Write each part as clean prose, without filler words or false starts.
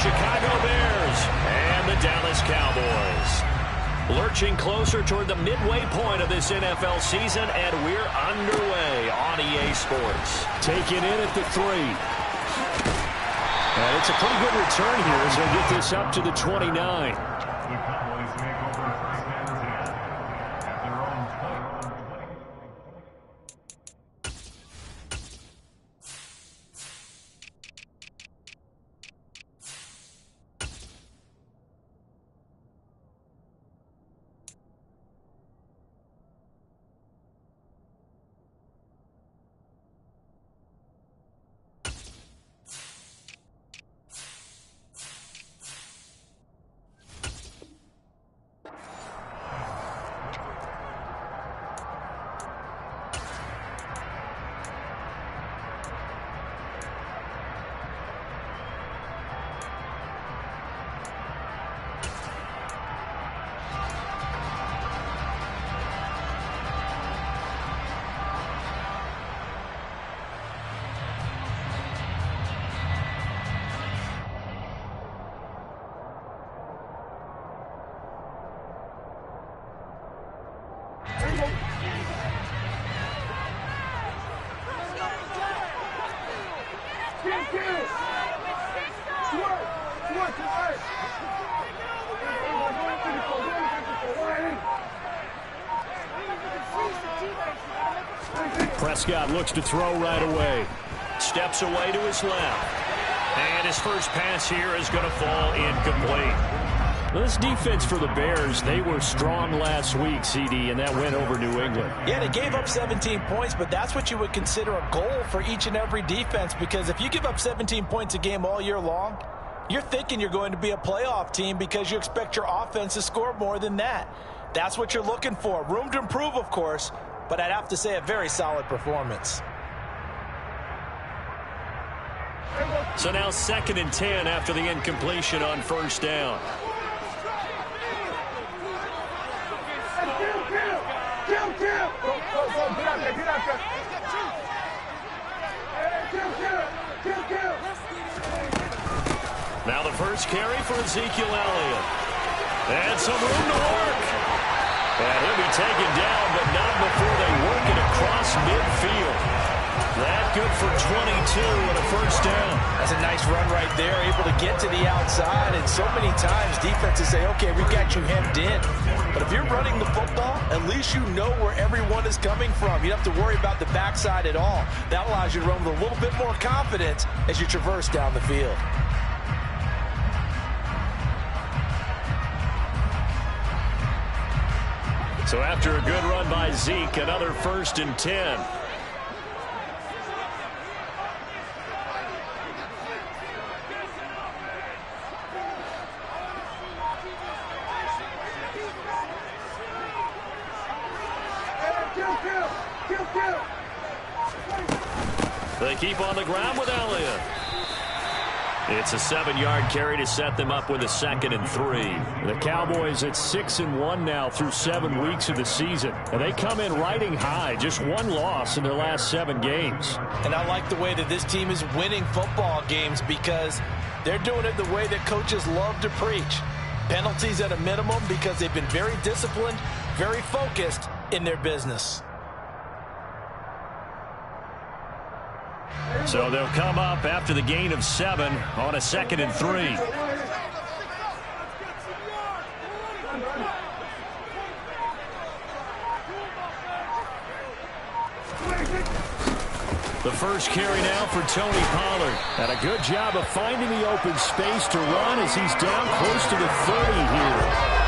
Chicago Bears and the Dallas Cowboys. Lurching closer toward the midway point of this NFL season, and we're underway on EA Sports. Taken in at the 3. And it's a pretty good return here as they get this up to the 29. Prescott looks to throw right away. Steps away to his left. And his first pass here is going to fall incomplete. This defense for the Bears, they were strong last week, CD, and that went over New England. Yeah, they gave up 17 points, but that's what you would consider a goal for each and every defense, because if you give up 17 points a game all year long, you're thinking you're going to be a playoff team because you expect your offense to score more than that. That's what you're looking for. Room to improve, of course, but I'd have to say a very solid performance. So now 2nd and 10 after the incompletion on first down. Now the first carry for Ezekiel Elliott. And some room to work. And he'll be taken down, but not before they work it across midfield. That good for 22 and a first down. That's a nice run right there, able to get to the outside. And so many times defenses say, okay, we've got you hemmed in. But if you're running the football, at least you know where everyone is coming from. You don't have to worry about the backside at all. That allows you to run with a little bit more confidence as you traverse down the field. So after a good run by Zeke, another 1st and 10. They keep on the ground with Elliott. It's a 7-yard carry to set them up with a 2nd and 3. The Cowboys at 6-1 now through 7 weeks of the season. And they come in riding high. Just one loss in their last 7 games. And I like the way that this team is winning football games because they're doing it the way that coaches love to preach. Penalties at a minimum because they've been very disciplined, very focused in their business. So they'll come up after the gain of 7 on a 2nd and 3. The first carry now for Tony Pollard. And a good job of finding the open space to run as he's down close to the 30 here.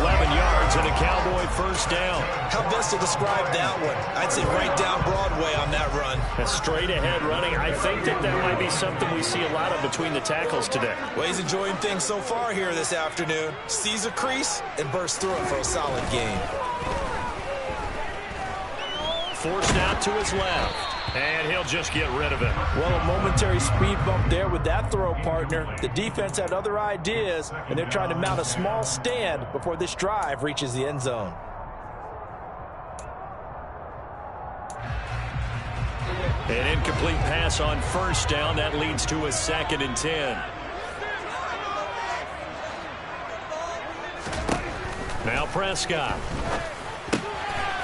11 yards and a Cowboy first down. How best to describe that one? I'd say right down Broadway on that run. A straight ahead running. I think that might be something we see a lot of between the tackles today. Well, he's enjoying things so far here this afternoon. Sees a crease and bursts through it for a solid gain. Forced out to his left. And he'll just get rid of it. Well, a momentary speed bump there with that throw, partner. The defense had other ideas, and they're trying to mount a small stand before this drive reaches the end zone. An incomplete pass on first down. That leads to a 2nd and 10. Now Prescott.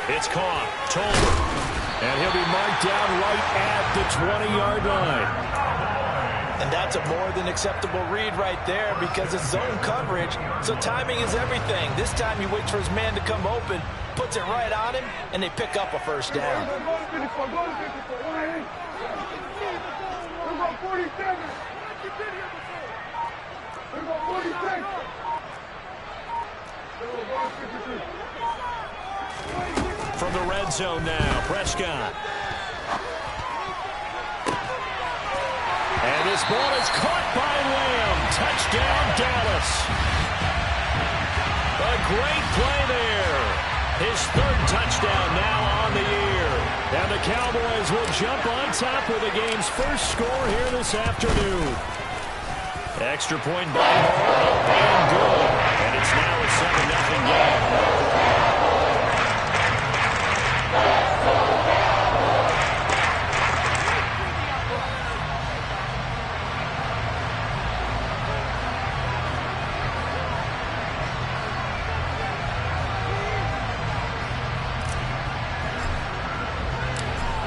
It's caught. Tolbert. And he'll be marked down right at the 20-yard line. And that's a more than acceptable read right there because it's zone coverage, so timing is everything. This time he waits for his man to come open, puts it right on him, and they pick up a first down. From the red zone now, Prescott. And this ball is caught by Lamb. Touchdown, Dallas. A great play there. His third touchdown now on the year. And the Cowboys will jump on top with the game's first score here this afternoon. Extra point by Moore, up and good. And it's now a 7-0 game.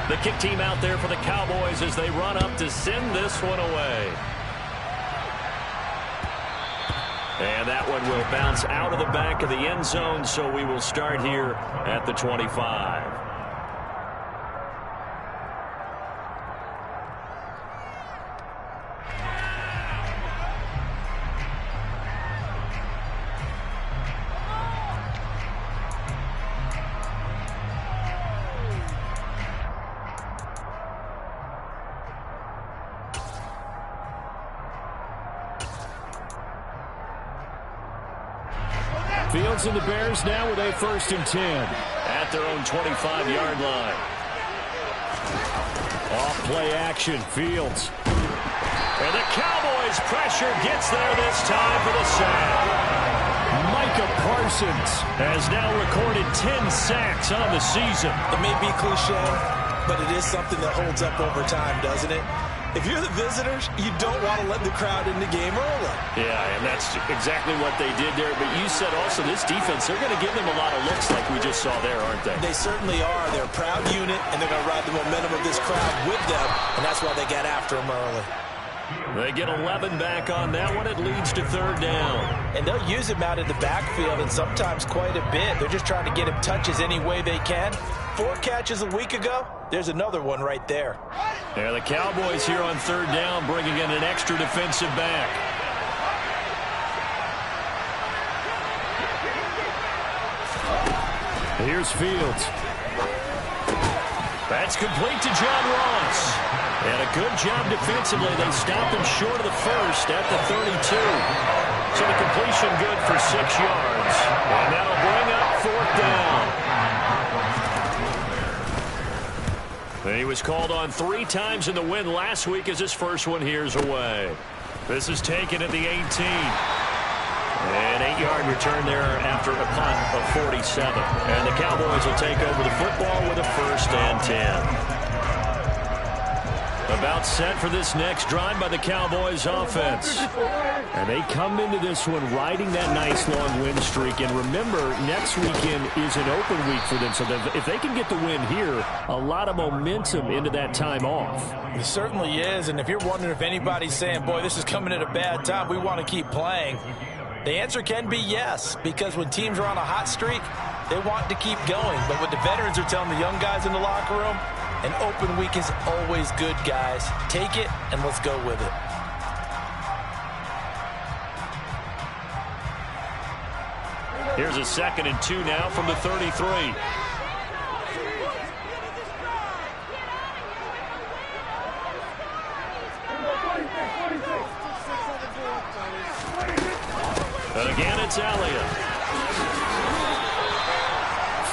The kick team out there for the Cowboys as they run up to send this one away. And that one will bounce out of the back of the end zone, so we will start here at the 25. Fields and the Bears now with a 1st and 10 at their own 25-yard line. Off play action, Fields. And the Cowboys pressure gets there this time for the sack. Micah Parsons has now recorded 10 sacks on the season. It may be cliche, but it is something that holds up over time, doesn't it? If you're the visitors, you don't want to let the crowd in the game early. Yeah, and that's exactly what they did there. But you said also this defense, they're going to give them a lot of looks like we just saw there, aren't they? They certainly are. They're a proud unit, and they're going to ride the momentum of this crowd with them, and that's why they get after them early. They get 11 back on that one. It leads to 3rd down. And they'll use him out in the backfield, and sometimes quite a bit. They're just trying to get him touches any way they can. 4 catches a week ago. There's another one right there. Yeah, the Cowboys here on 3rd down, bringing in an extra defensive back. Here's Fields. That's complete to John Ross. And a good job defensively. They stopped him short of the first at the 32. So the completion good for 6 yards. And that'll bring up 4th down. He was called on 3 times in the win last week as his first one here's away. This is taken at the 18. An 8-yard return there after a punt of 47. And the Cowboys will take over the football with a 1st and 10. About set for this next drive by the Cowboys offense. And they come into this one riding that nice long win streak. And remember, next weekend is an open week for them. So if they can get the win here, a lot of momentum into that time off. It certainly is. And if you're wondering if anybody's saying, boy, this is coming at a bad time, we want to keep playing, the answer can be yes. Because when teams are on a hot streak, they want to keep going. But what the veterans are telling the young guys in the locker room, an open week is always good, guys. Take it, and let's go with it. Here's a 2nd and 2 now from the 33. And again, it's Elliott.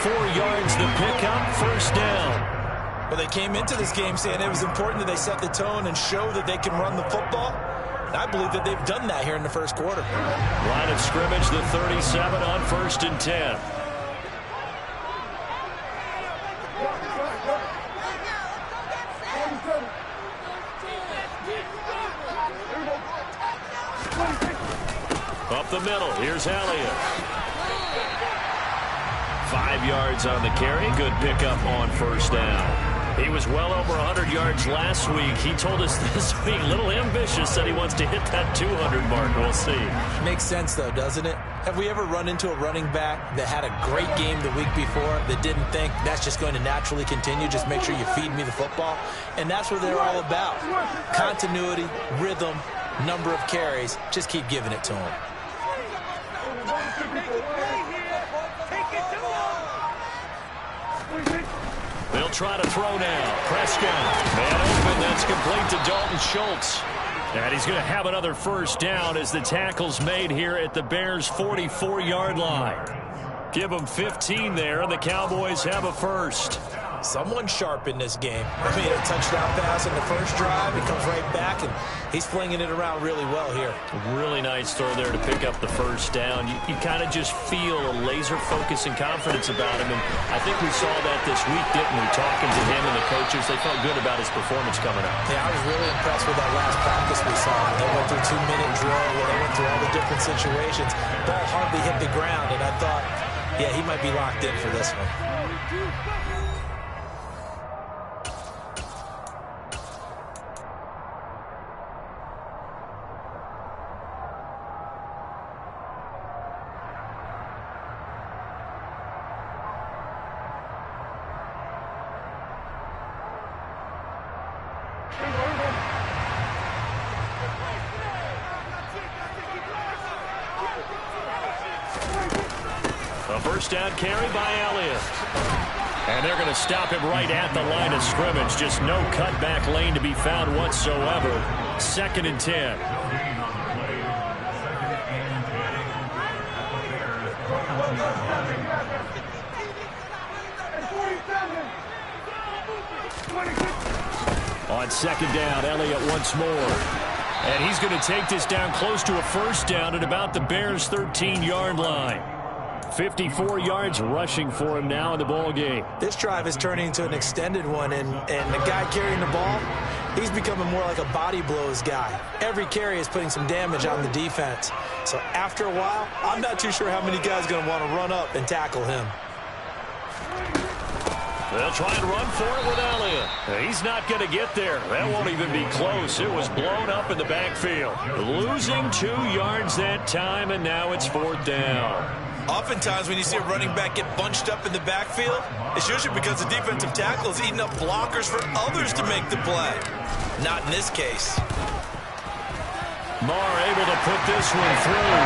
4 yards the pickup, 1st down. Well, they came into this game saying it was important that they set the tone and show that they can run the football. And I believe that they've done that here in the first quarter. Line of scrimmage, the 37 on 1st and 10. Up the middle, here's Elliott. 5 yards on the carry. Good pickup on first down. He was well over 100 yards last week. He told us this week, a little ambitious, said he wants to hit that 200 mark. We'll see. Makes sense, though, doesn't it? Have we ever run into a running back that had a great game the week before that didn't think that's just going to naturally continue? Just make sure you feed me the football. And that's what they're all about. Continuity, rhythm, number of carries. Just keep giving it to them. They'll try to throw now. Prescott. Man open. That's complete to Dalton Schultz. And he's going to have another first down as the tackle's made here at the Bears' 44-yard line. Give them 15 there, and the Cowboys have a first. Someone sharp in this game. I mean, a touchdown pass in the first drive. He comes right back, and he's flinging it around really well here. Really nice throw there to pick up the first down. You kind of just feel a laser focus and confidence about him, and I think we saw that this week, didn't we? Talking to him and the coaches, they felt good about his performance coming up. Yeah, I was really impressed with that last practice we saw. They went through 2-minute drill, where they went through all the different situations. Ball hardly hit the ground, and I thought, yeah, he might be locked in for this one. A first down carry by Elliott. And they're going to stop him right at the line of scrimmage. Just no cutback lane to be found whatsoever. 2nd and 10. On 2nd down, Elliott once more. And he's going to take this down close to a first down at about the Bears' 13-yard line. 54 yards rushing for him now in the ball game. This drive is turning into an extended one, and the guy carrying the ball, he's becoming more like a body blows guy. Every carry is putting some damage on the defense. So after a while, I'm not too sure how many guys are going to want to run up and tackle him. They'll try and run for it with Elliott. He's not going to get there. That won't even be close. It was blown up in the backfield. Losing 2 yards that time, and now it's 4th down. Oftentimes when you see a running back get bunched up in the backfield, it's usually because the defensive tackle is eating up blockers for others to make the play. Not in this case. Marr able to put this one through.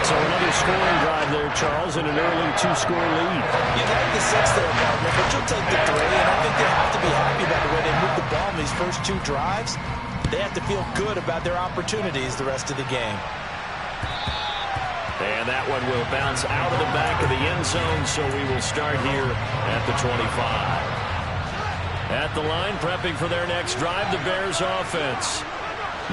So another scoring drive there, Charles, and an early 2-score lead. You'd like the 6 there, partner, but you'll take the 3, and I think they have to be happy about the way they moved the ball in these first 2 drives. They have to feel good about their opportunities the rest of the game. And that one will bounce out of the back of the end zone, so we will start here at the 25. At the line, prepping for their next drive, the Bears offense.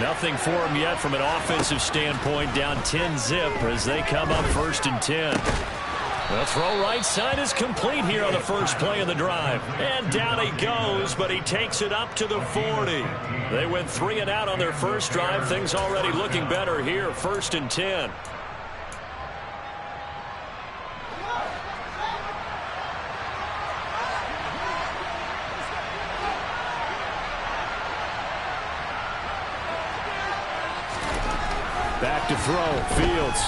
Nothing for them yet from an offensive standpoint, down 10-zip as they come up 1st and 10. The throw right side is complete here on the first play of the drive. And down he goes, but he takes it up to the 40. They went 3 and out on their first drive. Things already looking better here, 1st and 10. Back to throw, Fields.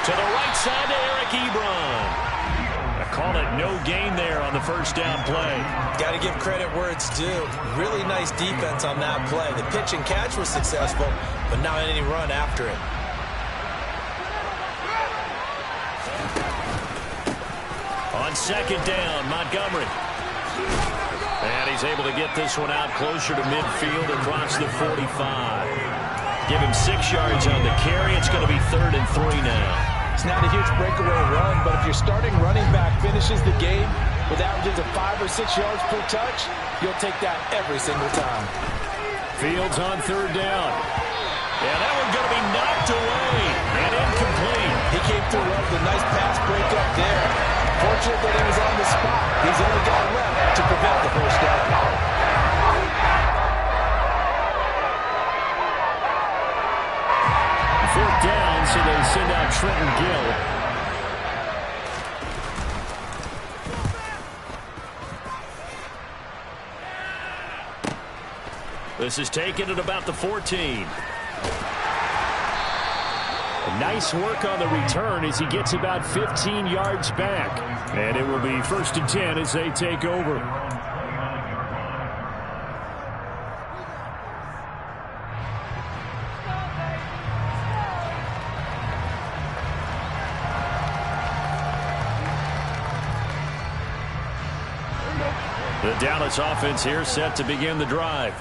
To the right side to Eric Ebron. I call it no gain there on the first down play. Got to give credit where it's due. Really nice defense on that play. The pitch and catch was successful, but not any run after it. On 2nd down, Montgomery. And he's able to get this one out closer to midfield across the 45. Give him 6 yards on the carry. It's going to be 3rd and 3 now. It's not a huge breakaway run, but if your starting running back finishes the game with averages of 5 or 6 yards per touch, you'll take that every single time. Fields on 3rd down. Yeah, that one's going to be knocked away and incomplete. He came through with a nice pass breakup there. Fortunate that he was on the spot. He's only got left to prevent the first down. 4th down, so they send out Trenton Gill. This is taken at about the 14. Nice work on the return as he gets about 15 yards back. And it will be 1st and 10 as they take over. The Dallas offense here set to begin the drive.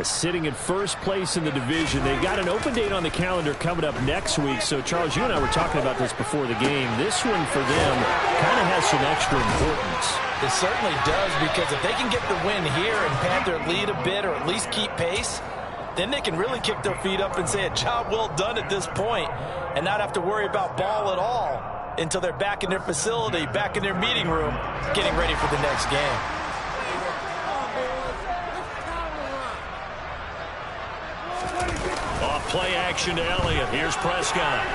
Sitting in first place in the division. They've got an open date on the calendar coming up next week. So, Charles, you and I were talking about this before the game. This one for them kind of has some extra importance. It certainly does, because if they can get the win here and pad their lead a bit or at least keep pace, then they can really kick their feet up and say a job well done at this point and not have to worry about ball at all until they're back in their facility, back in their meeting room, getting ready for the next game. Play action to Elliott. Here's Prescott.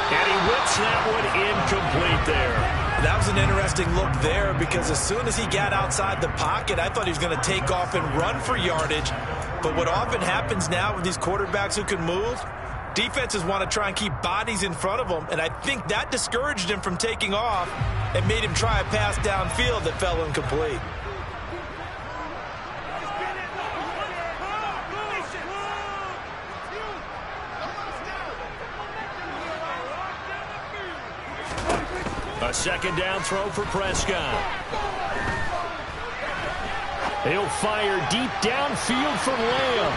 And he whips that one incomplete there. That was an interesting look there, because as soon as he got outside the pocket, I thought he was going to take off and run for yardage. But what often happens now with these quarterbacks who can move, defenses want to try and keep bodies in front of them, and I think that discouraged him from taking off and made him try a pass downfield that fell incomplete. A second down throw for Prescott. He'll fire deep downfield from Lamb.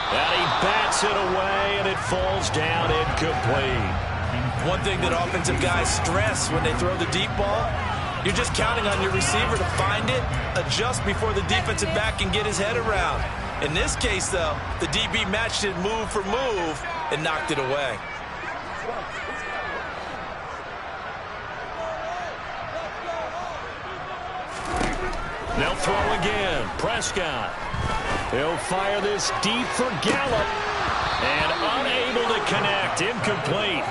And he bats it away, and it falls down incomplete. One thing that offensive guys stress when they throw the deep ball, you're just counting on your receiver to find it, adjust before the defensive back can get his head around. In this case, though, the DB matched it move for move and knocked it away. Now throw again. Prescott. He'll fire this deep for Gallup. And unable to connect. Incomplete.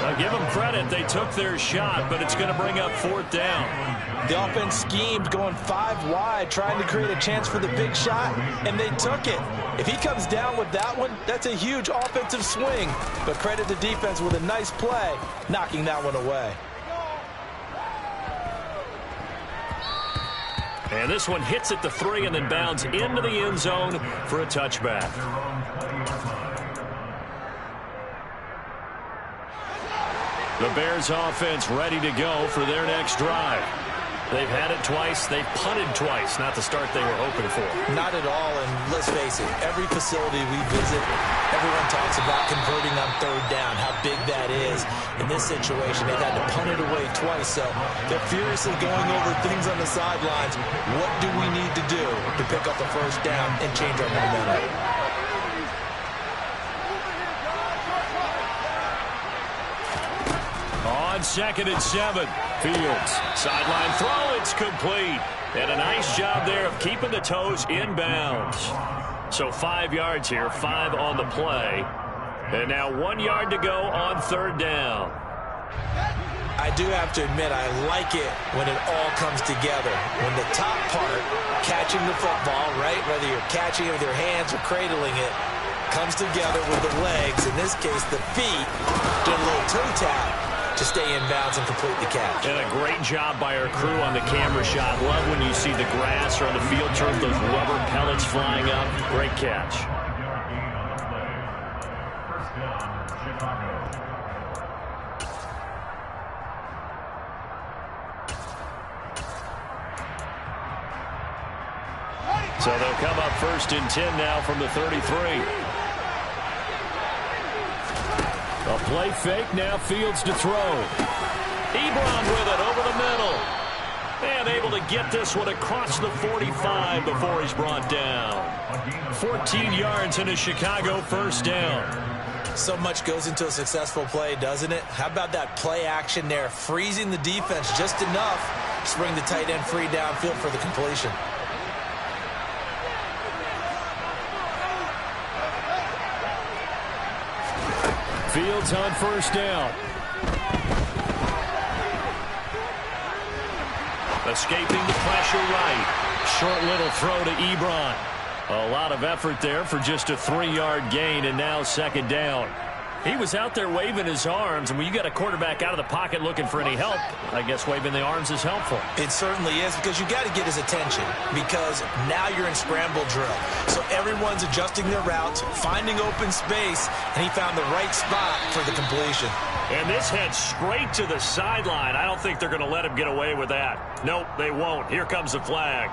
I'll give them credit. They took their shot, but it's going to bring up 4th down. The offense schemed going 5 wide, trying to create a chance for the big shot, and they took it. If he comes down with that one, that's a huge offensive swing. But credit the defense with a nice play, knocking that one away. And this one hits at the 3 and then bounds into the end zone for a touchback. The Bears offense ready to go for their next drive. They've had it twice. They've punted twice. Not the start they were hoping for. Not at all, and let's face it, every facility we visit, everyone talks about converting on 3rd down, how big that is. In this situation, they've had to punt it away twice, so they're furiously going over things on the sidelines. What do we need to do to pick up the 1st down and change our momentum? On 2nd and 7, Fields. Sideline throw, it's complete. And a nice job there of keeping the toes inbounds. So 5 yards here, 5 on the play. And now 1 yard to go on 3rd down. I do have to admit, I like it when it all comes together. When the top part, catching the football, right, whether you're catching it with your hands or cradling it, comes together with the legs. In this case, the feet, did a little toe tap to stay in bounds and complete the catch. And a great job by our crew on the camera shot. Love when you see the grass or on the field turf, those rubber pellets flying up. Great catch. So they'll come up 1st and 10 now from the 33. A play fake, now Fields to throw. Ebron with it over the middle. And able to get this one across the 45 before he's brought down. 14 yards and a Chicago 1st down. So much goes into a successful play, doesn't it? How about that play action there, freezing the defense just enough to bring the tight end free downfield for the completion. Fields on 1st down. Escaping the pressure right. Short little throw to Ebron. A lot of effort there for just a 3-yard gain, and now second down. He was out there waving his arms, and when you got a quarterback out of the pocket looking for any help, I guess waving the arms is helpful. It certainly is, because you got to get his attention, because now you're in scramble drill. So everyone's adjusting their routes, finding open space, and he found the right spot for the completion. And this heads straight to the sideline. I don't think they're going to let him get away with that. Nope, they won't. Here comes the flag.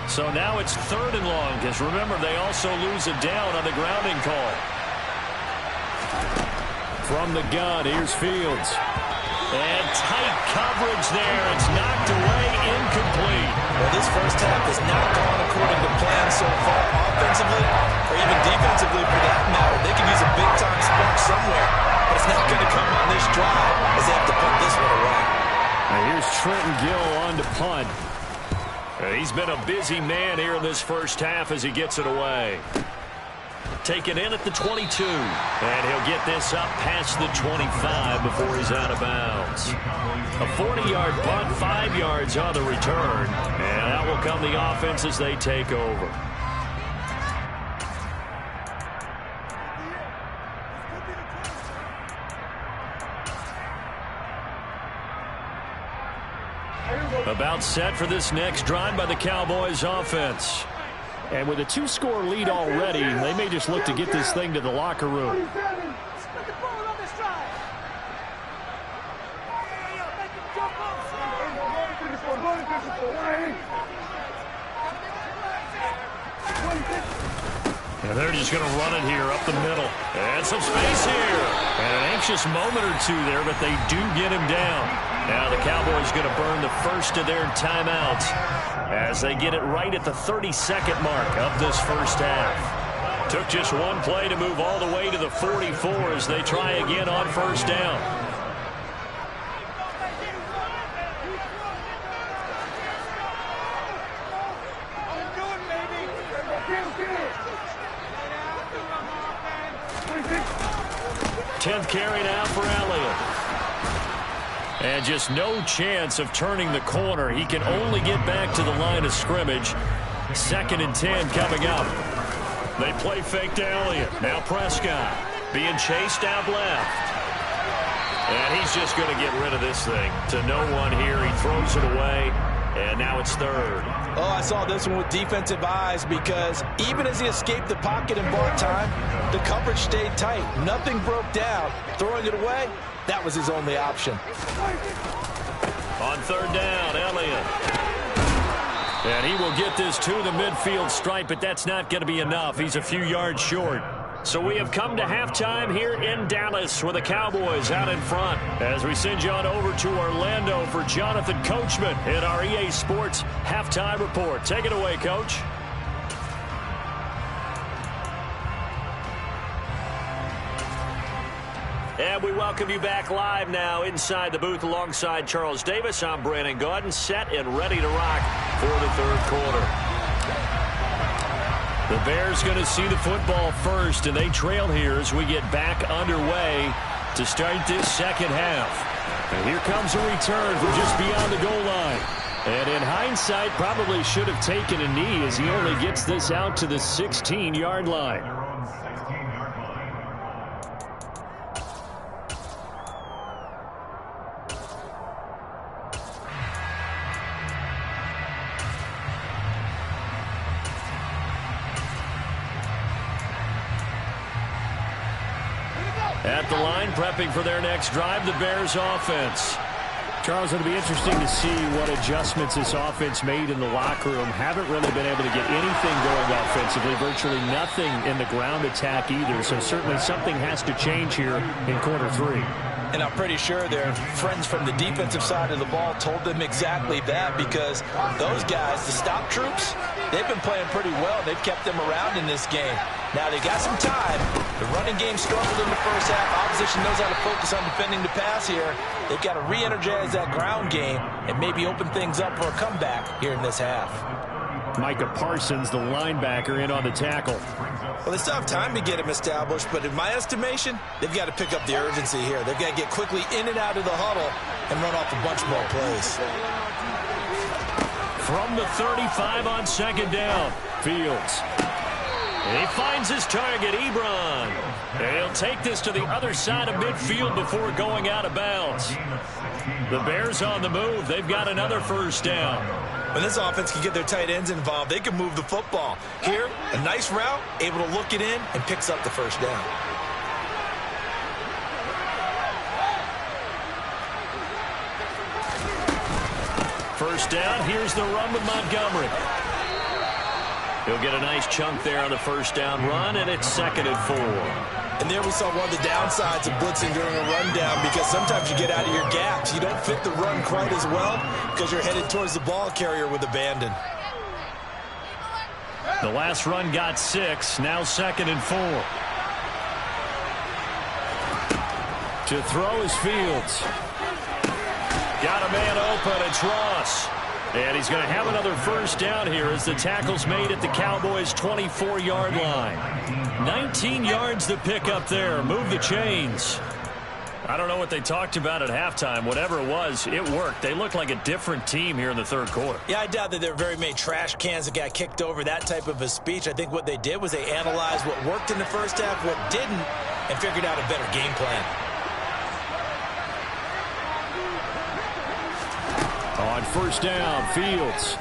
So now it's 3rd and long, because remember, they also lose a down on the grounding call. From the gun, here's Fields. And tight coverage there. It's knocked away, incomplete. Well, this first half has not gone according to plan so far, offensively or even defensively for that matter. They could use a big-time spark somewhere, but it's not going to come on this drive as they have to put this one away. Now here's Trenton Gill on to punt. He's been a busy man here in this first half as he gets it away. Taken in at the 22. And he'll get this up past the 25 before he's out of bounds. A 40-yard punt, 5 yards on the return. And out will come the offense as they take over. About set for this next drive by the Cowboys offense. And with a 2-score lead already, they may just look to get this thing to the locker room. And they're just going to run it here up the middle. And some space here. And an anxious moment or two there, but they do get him down. Now the Cowboys going to burn the first of their timeouts as they get it right at the 32nd mark of this first half. Took just one play to move all the way to the 44 as they try again on first down. Tenth carry now for Elliott. And just no chance of turning the corner. He can only get back to the line of scrimmage. 2nd and 10 coming up. They play fake to Elliott. Now Prescott being chased out left. And he's just going to get rid of this thing. To no one here. He throws it away. And now it's 3rd. Oh, I saw this one with defensive eyes, because even as he escaped the pocket and bought time, the coverage stayed tight. Nothing broke down. Throwing it away, that was his only option. On 3rd down, Elliott. And he will get this to the midfield stripe, but that's not going to be enough. He's a few yards short. So we have come to halftime here in Dallas with the Cowboys out in front as we send you on over to Orlando for Jonathan Coachman in our EA Sports Halftime Report. Take it away, Coach. And we welcome you back live now inside the booth alongside Charles Davis. I'm Brandon Gaudin, set and ready to rock for the 3rd quarter. The Bears going to see the football first, and they trail here as we get back underway to start this second half. And here comes a return from just beyond the goal line. And in hindsight, probably should have taken a knee as he only gets this out to the 16-yard line. At the line, prepping for their next drive, the Bears offense. Charles, it'll be interesting to see what adjustments this offense made in the locker room. Haven't really been able to get anything going offensively, virtually nothing in the ground attack either. So certainly something has to change here in quarter 3. And I'm pretty sure their friends from the defensive side of the ball told them exactly that, because those guys, the stop troops, they've been playing pretty well. They've kept them around in this game. Now they got some time. The running game struggled in the first half. Opposition knows how to focus on defending the pass here. They've got to re-energize that ground game and maybe open things up for a comeback here in this half. Micah Parsons, the linebacker, in on the tackle. Well, they still have time to get him established, but in my estimation, they've got to pick up the urgency here. They've got to get quickly in and out of the huddle and run off a bunch more plays. From the 35 on second down, Fields. He finds his target, Ebron. And he'll take this to the other side of midfield before going out of bounds. The Bears on the move. They've got another first down. When this offense can get their tight ends involved, they can move the football. Here, a nice route, able to look it in, and picks up the first down. First down, here's the run with Montgomery. He'll get a nice chunk there on the first down run, and it's 2nd and 4. And there we saw one of the downsides of blitzing during a rundown, because sometimes you get out of your gaps. You don't fit the run quite as well because you're headed towards the ball carrier with abandon. The last run got 6, now 2nd and 4. To throw is Fields. Got a man open, it's Ross. And he's going to have another first down here as the tackle's made at the Cowboys' 24-yard line. 19 yards to pick up there. Move the chains. I don't know what they talked about at halftime. Whatever it was, it worked. They looked like a different team here in the third quarter. Yeah, I doubt that there were very many trash cans that got kicked over, that type of a speech. I think what they did was they analyzed what worked in the first half, what didn't, and figured out a better game plan. On first down, Fields.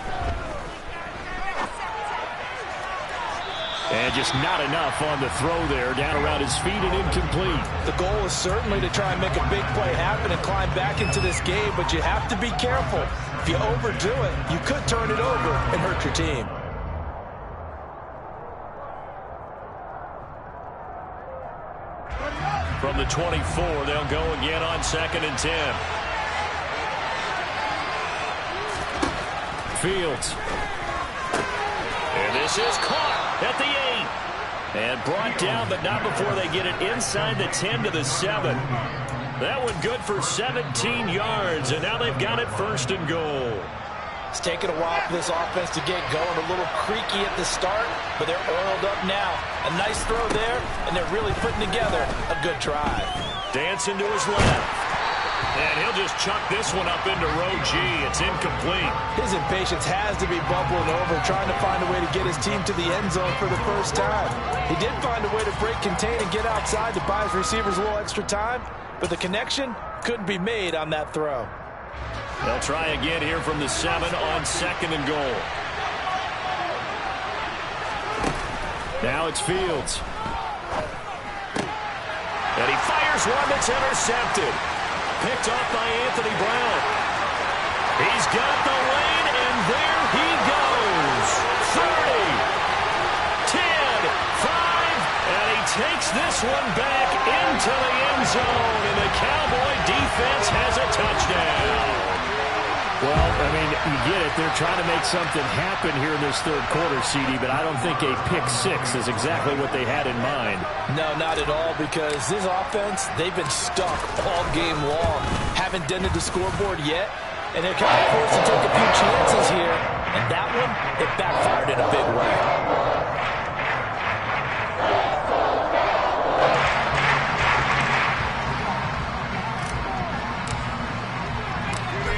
And just not enough on the throw there. Down around his feet and incomplete. The goal is certainly to try and make a big play happen and climb back into this game, but you have to be careful. If you overdo it, you could turn it over and hurt your team. From the 24, they'll go again on 2nd and 10. Fields. And this is caught at the 8. And brought down, but not before they get it inside the 10 to the 7. That one good for 17 yards, and now they've got it 1st and goal. It's taken a while for this offense to get going. A little creaky at the start, but they're oiled up now. A nice throw there, and they're really putting together a good drive. Dancing to his left. And he'll just chuck this one up into row G. It's incomplete. His impatience has to be bubbling over, trying to find a way to get his team to the end zone for the first time. He did find a way to break contain and get outside to buy his receivers a little extra time, but the connection couldn't be made on that throw. They'll try again here from the 7 on 2nd and goal. Now it's Fields. And he fires one that's intercepted. Picked off by Anthony Brown. He's got the lane, and there he goes. 30, 10, 5, and he takes this one back into the end zone, and the Cowboy defense has a touchdown. Well, I mean, you get it. They're trying to make something happen here in this third quarter, CD, but I don't think a pick 6 is exactly what they had in mind. No, not at all, because this offense, they've been stuck all game long. Haven't dented the scoreboard yet, and they're kind of forced to take a few chances here, and that one, it backfired in a big way.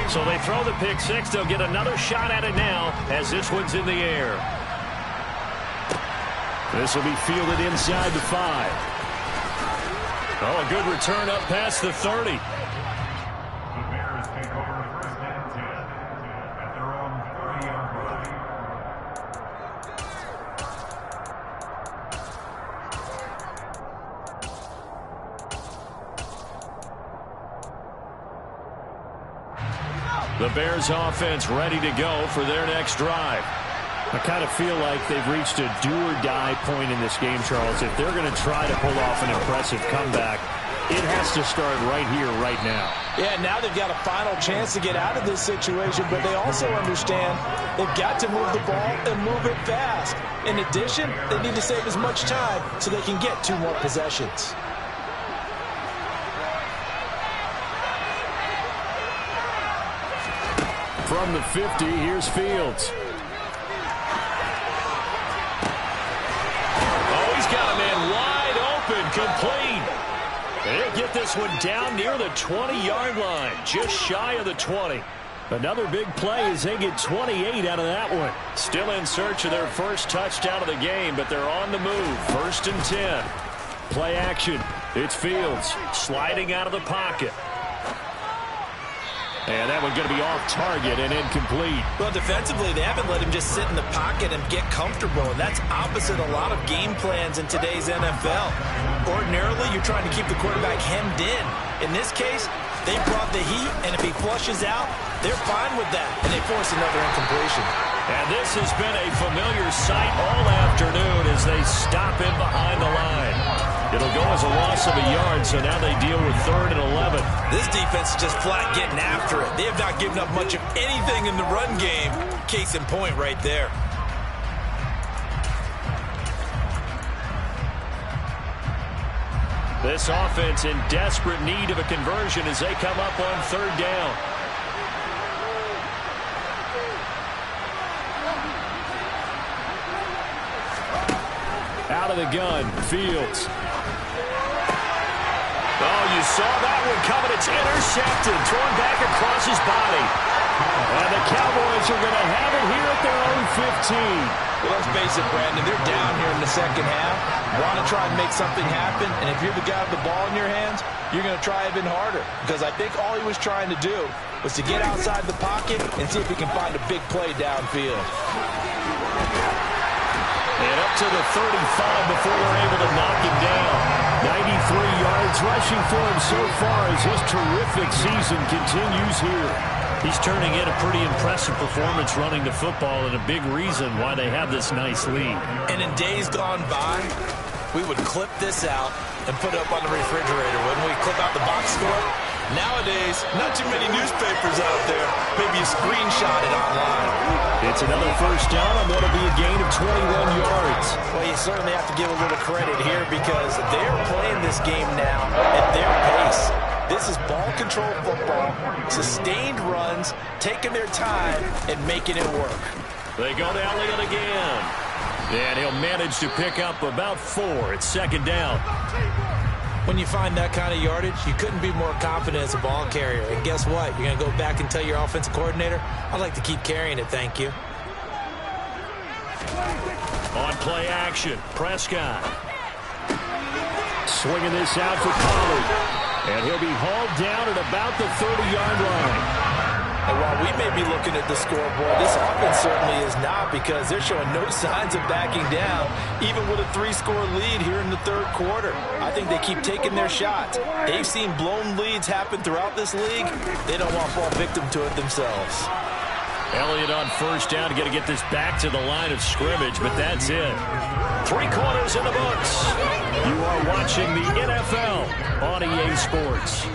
So they throw the pick 6. They'll get another shot at it now as this one's in the air. This will be fielded inside the 5. Oh, a good return up past the 30. The Bears take over 1st and 10 at their own 30-yard line. The Bears offense ready to go for their next drive. I kind of feel like they've reached a do-or-die point in this game, Charles. If they're going to try to pull off an impressive comeback, it has to start right here, right now. Yeah, now they've got a final chance to get out of this situation, but they also understand they've got to move the ball and move it fast. In addition, they need to save as much time so they can get 2 more possessions. From the 50, here's Fields. one, and wide open, complete. And he'll get this one down near the 20-yard line, just shy of the 20. Another big play as they get 28 out of that one. Still in search of their first touchdown of the game, but they're on the move. 1st and 10. Play action. It's Fields sliding out of the pocket. And that one going to be off target and incomplete. Well, defensively, they haven't let him just sit in the pocket and get comfortable, and that's opposite a lot of game plans in today's NFL. Ordinarily, you're trying to keep the quarterback hemmed in. In this case, they brought the heat, and if he flushes out, they're fine with that, and they force another incompletion. And this has been a familiar sight all afternoon as they stop him behind the line. It'll go as a loss of a yard, so now they deal with 3rd and 11. This defense is just flat getting after it. They have not given up much of anything in the run game. Case in point right there. This offense in desperate need of a conversion as they come up on 3rd down. Out of the gun, Fields. Oh, you saw that one coming. It's intercepted, thrown back across his body. And the Cowboys are going to have it here at their own 15. Well, let's face it, Brandon, they're down here in the second half. Want to try and make something happen, and if you're the guy with the ball in your hands, you're going to try even harder. Because I think all he was trying to do was to get outside the pocket and see if he can find a big play downfield. And up to the 35 before they're able to knock him down. 93 yards rushing for him so far as his terrific season continues here. He's turning in a pretty impressive performance running the football and a big reason why they have this nice lead. And in days gone by, we would clip this out and put it up on the refrigerator. Wouldn't we clip out the box score? Nowadays, not too many newspapers out there. Maybe you screenshot it online. It's another 1st down on what will be a gain of 21 yards. Well, you certainly have to give a little credit here because they're playing this game now at their pace. This is ball control football, sustained runs, taking their time and making it work. They go to Elliott again. And he'll manage to pick up about 4. It's 2nd down. When you find that kind of yardage, you couldn't be more confident as a ball carrier. And guess what? You're going to go back and tell your offensive coordinator, I'd like to keep carrying it, thank you. On play action, Prescott. Swinging this out for Pollard. And he'll be hauled down at about the 30-yard line. And while we may be looking at the scoreboard, this offense certainly is not because they're showing no signs of backing down, even with a 3-score lead here in the 3rd quarter. I think they keep taking their shots. They've seen blown leads happen throughout this league. They don't want to fall victim to it themselves. Elliott on 1st down to get this back to the line of scrimmage, but that's it. 3 quarters in the books. You are watching the NFL on EA Sports.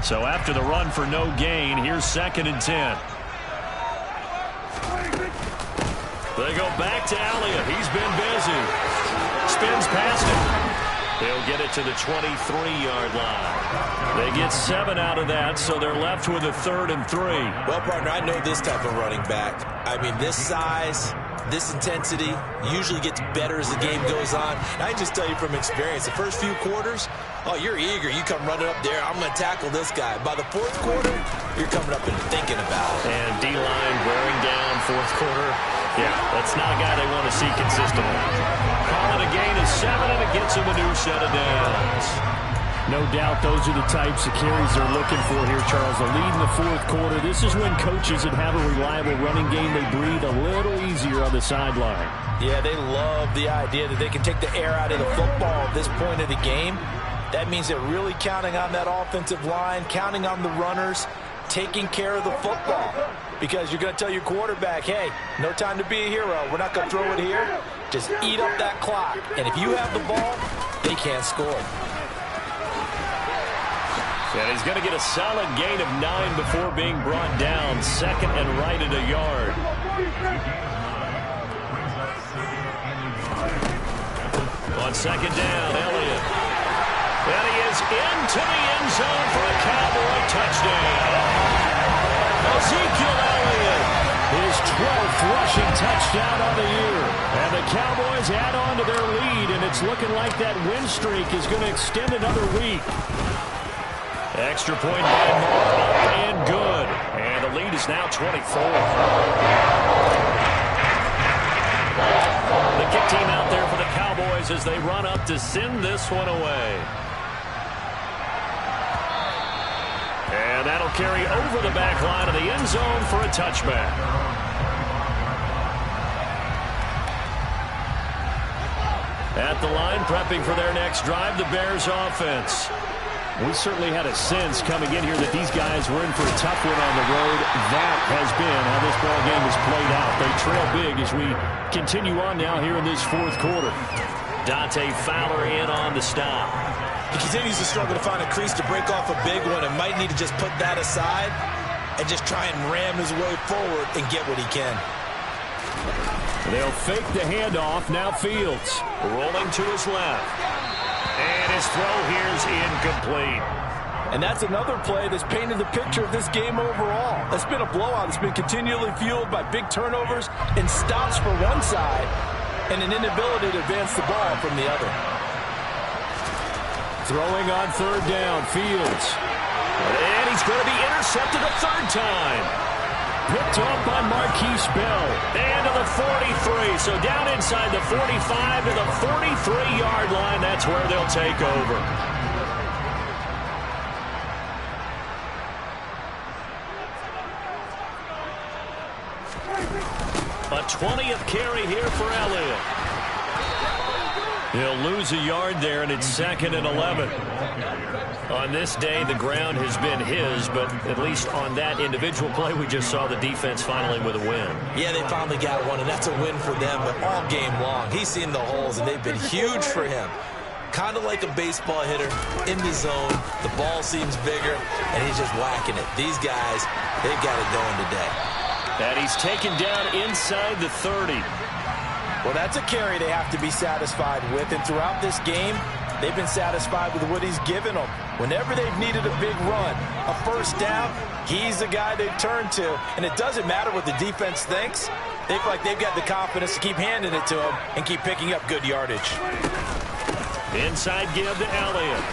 So after the run for no gain, here's 2nd and 10. They go back to Elliott. He's been busy. Spins past him. They'll get it to the 23-yard line. They get 7 out of that, so they're left with a 3rd and 3. Well, partner, I know this type of running back. I mean, this size, this intensity usually gets better as the game goes on. And I just tell you from experience, the first few quarters, oh, you're eager. You come running up there, I'm going to tackle this guy. By the 4th quarter, you're coming up and thinking about it. And D-line wearing down 4th quarter. Yeah, that's not a guy they want to see consistently. Calling a gain of 7, and it gets him a new set of downs. No doubt those are the types of carries they're looking for here, Charles. A lead in the fourth quarter. This is when coaches that have a reliable running game, they breathe a little easier on the sideline. Yeah, they love the idea that they can take the air out of the football at this point of the game. That means they're really counting on that offensive line, counting on the runners, taking care of the football. Because you're going to tell your quarterback, hey, no time to be a hero. We're not going to throw it here. Just eat up that clock. And if you have the ball, they can't score. And he's going to get a solid gain of 9 before being brought down. Second and right at a yard. On second down, Elliott. And he is into the end zone for a Cowboy touchdown. Ezekiel Elliott, his 12th rushing touchdown on the year. And the Cowboys add on to their lead, and it's looking like that win streak is going to extend another week. Extra point by Moore, up and good. And the lead is now 24. The kick team out there for the Cowboys as they run up to send this one away. And that'll carry over the back line of the end zone for a touchback. At the line, prepping for their next drive, the Bears offense. We certainly had a sense coming in here that these guys were in for a tough one on the road. That has been how this ball game has played out. They trail big as we continue on now here in this fourth quarter. Dante Fowler in on the stop. He continues to struggle to find a crease to break off a big one and might need to just put that aside and just try and ram his way forward and get what he can. They'll fake the handoff. Now Fields Rolling to his left. And his throw here is incomplete. And that's another play that's painted the picture of this game overall. It's been a blowout. It's been continually fueled by big turnovers and stops for one side and an inability to advance the ball from the other. throwing on third down. Fields. And he's going to be intercepted a third time. Picked up by Marquise Bell. And to the 43. So down inside the 45 to the 43-yard line. That's where they'll take over. A 20th carry here for Elliott. He'll lose a yard there, and it's 2nd and 11. On this day, the ground has been his, but at least on that individual play, we just saw the defense finally with a win. Yeah, they finally got one, and that's a win for them, but all game long, he's seen the holes, and they've been huge for him. Kind of like a baseball hitter in the zone. The ball seems bigger, and he's just whacking it. These guys, they've got it going today. And he's taken down inside the 30. Well, that's a carry they have to be satisfied with, and throughout this game, they've been satisfied with what he's given them. Whenever they've needed a big run, a first down, he's the guy they've turned to. And it doesn't matter what the defense thinks. They feel like they've got the confidence to keep handing it to him and keep picking up good yardage. Inside give to Elliott.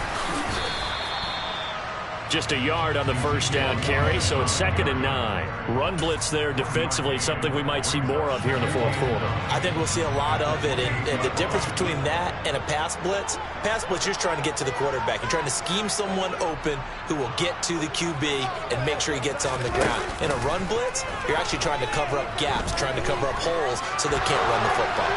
Just a yard on the first down carry, so it's 2nd and 9. Run blitz there defensively, something we might see more of here in the fourth quarter. I think we'll see a lot of it, and the difference between that and a pass blitz, you're just trying to get to the quarterback. You're trying to scheme someone open who will get to the QB and make sure he gets on the ground. In a run blitz, you're actually trying to cover up gaps, trying to cover up holes so they can't run the football.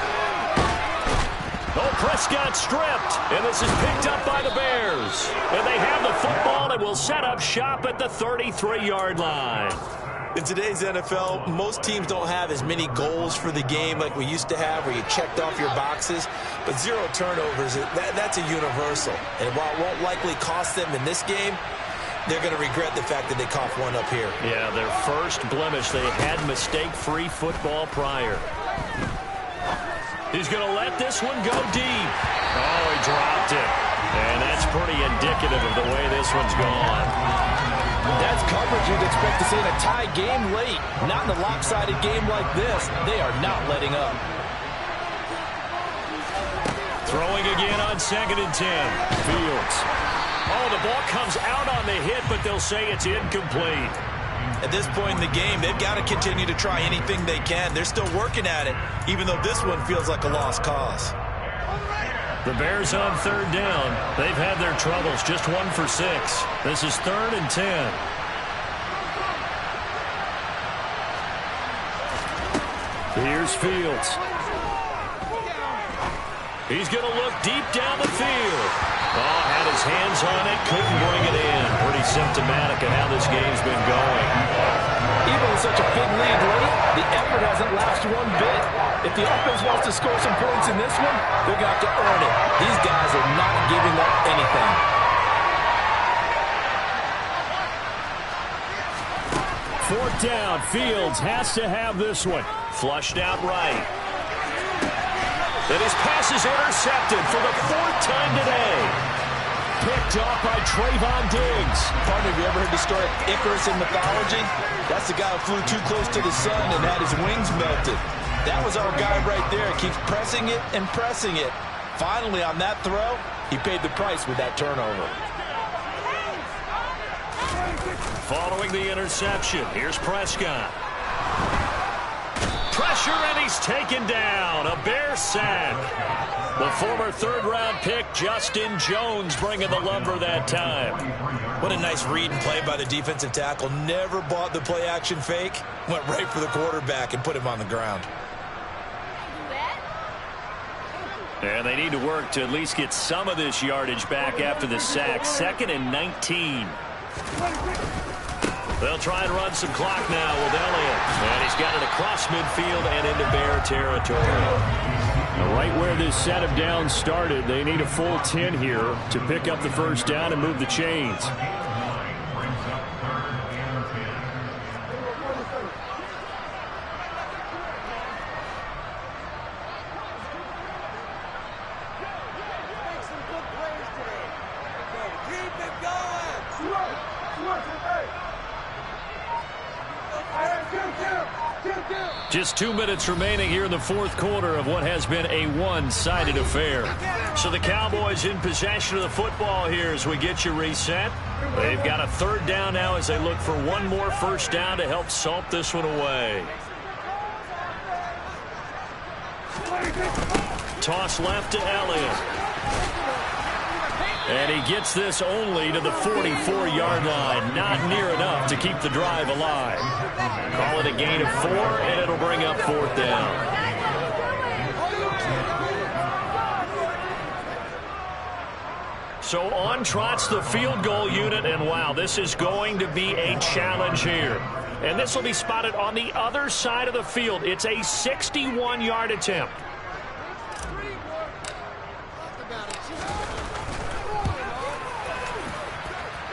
Oh, Prescott stripped, and this is picked up by the Bears. And they have the football and will set up shop at the 33-yard line. In today's NFL, most teams don't have as many goals for the game like we used to have where you checked off your boxes. But 0 turnovers, that's a universal. And while it won't likely cost them in this game, they're going to regret the fact that they coughed one up here. Yeah, their first blemish. They had mistake-free football prior. He's going to let this one go deep. Oh, he dropped it. And that's pretty indicative of the way this one's gone. That's coverage you'd expect to see in a tie game late. Not in a lopsided game like this. They are not letting up. Throwing again on 2nd and 10. Fields. Oh, the ball comes out on the hit, but they'll say it's incomplete. At this point in the game, they've got to continue to try anything they can. They're still working at it, even though this one feels like a lost cause. The Bears on third down. They've had their troubles, just 1 for 6. This is 3rd and 10. Here's Fields. He's going to look deep down the field. Oh, had his hands on it, couldn't bring it in. Pretty symptomatic of how this game's been going. Even with such a big lead late, the effort hasn't lasted one bit. If the offense wants to score some points in this one, they're going to have to earn it. These guys are not giving up anything. Fourth down, Fields has to have this one. Flushed out right. And his pass is intercepted for the 4th time today. Picked off by Trayvon Diggs. Partner, have you ever heard the story of Icarus in mythology? That's the guy who flew too close to the sun and had his wings melted. That was our guy right there. He keeps pressing it and pressing it. Finally, on that throw, he paid the price with that turnover. Following the interception, here's Prescott. Pressure, and he's taken down. A Bear sack. The former 3rd-round pick, Justin Jones, bringing the lumber that time. What a nice read and play by the defensive tackle. Never bought the play-action fake. Went right for the quarterback and put him on the ground. And they need to work to at least get some of this yardage back after the sack. 2nd and 19. They'll try and run some clock now with Elliott. And he's got it across midfield and into Bear territory. Right where this set of downs started, they need a full 10 here to pick up the first down and move the chains. Just 2 minutes remaining here in the 4th quarter of what has been a one-sided affair. So the Cowboys in possession of the football here as we get you reset. They've got a 3rd down now as they look for one more first down to help salt this one away. Toss left to Elliott. And he gets this only to the 44-yard line. Not near enough to keep the drive alive. Call it a gain of 4, and it'll bring up 4th down. So on trots the field goal unit, and wow, this is going to be a challenge here. And this will be spotted on the other side of the field. It's a 61-yard attempt.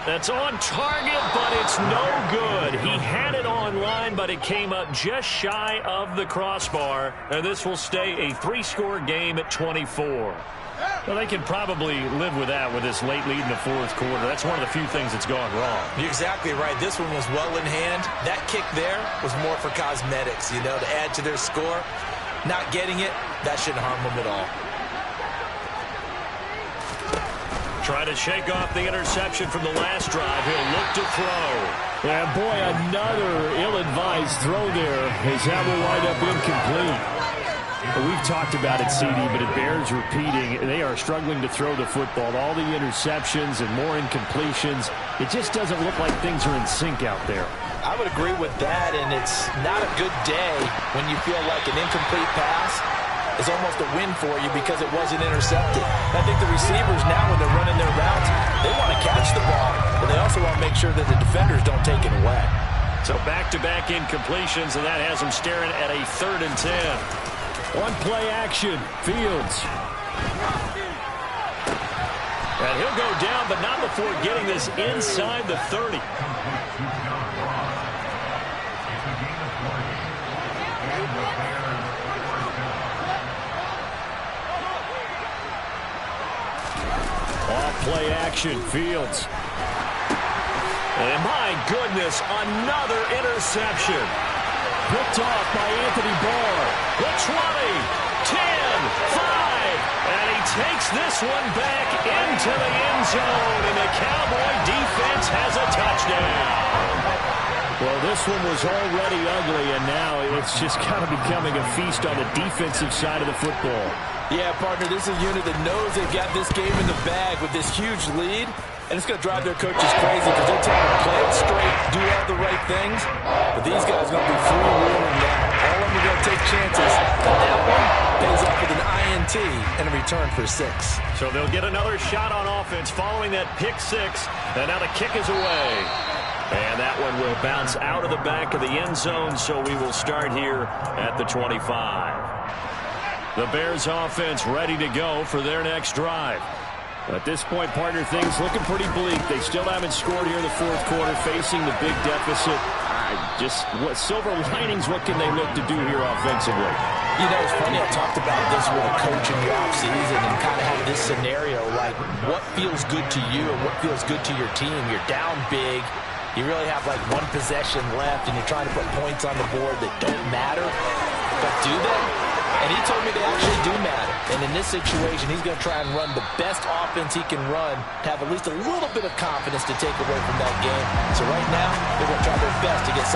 That's on target, but it's no good. He had it on line, but it came up just shy of the crossbar. And this will stay a 3-score game at 24. Well, they can probably live with that with this late lead in the 4th quarter. That's one of the few things that's gone wrong. You're exactly right. This one was well in hand. That kick there was more for cosmetics, you know, to add to their score. Not getting it, that shouldn't harm them at all. Trying to shake off the interception from the last drive. He'll look to throw. And boy, another ill-advised throw there as that will wind up incomplete. We've talked about it, CD, but it bears repeating. They are struggling to throw the football. All the interceptions and more incompletions. It just doesn't look like things are in sync out there. I would agree with that, and it's not a good day when you feel like an incomplete pass is almost a win for you because it wasn't intercepted. I think the receivers now, when they're running their routes, they want to catch the ball, but they also want to make sure that the defenders don't take it away. So back-to-back incompletions, and that has them staring at a 3rd and 10. One play action, Fields. And he'll go down, but not before getting this inside the 30. Off-play action, Fields. And my goodness, another interception. Picked off by Anthony Barr. The 20, 10, 5. And he takes this one back into the end zone. And the Cowboy defense has a touchdown. Well, this one was already ugly, and now it's just kind of becoming a feast on the defensive side of the football. Yeah, partner, this is a unit that knows they've got this game in the bag with this huge lead, and it's going to drive their coaches crazy because they're telling them play it straight, do all the right things, but these guys are going to be freewheeling now. All of them are going to take chances, and that one pays off with an INT and a return for 6. So they'll get another shot on offense following that pick 6, and now the kick is away. And that one will bounce out of the back of the end zone, so we will start here at the 25. The Bears offense ready to go for their next drive. At this point, partner, things looking pretty bleak. They still haven't scored here in the fourth quarter, facing the big deficit. What silver linings, what can they look to do here offensively? You know, it's funny, I talked about this with a coach in the offseason and kind of have this scenario, like what feels good to you and what feels good to your team. You're down big. You really have like one possession left, and you're trying to put points on the board that don't matter. But do they? And he told me they actually do matter. And in this situation, he's going to try and run the best offense he can run to have at least a little bit of confidence to take away from that game. So right now, they're going to try their best to get something.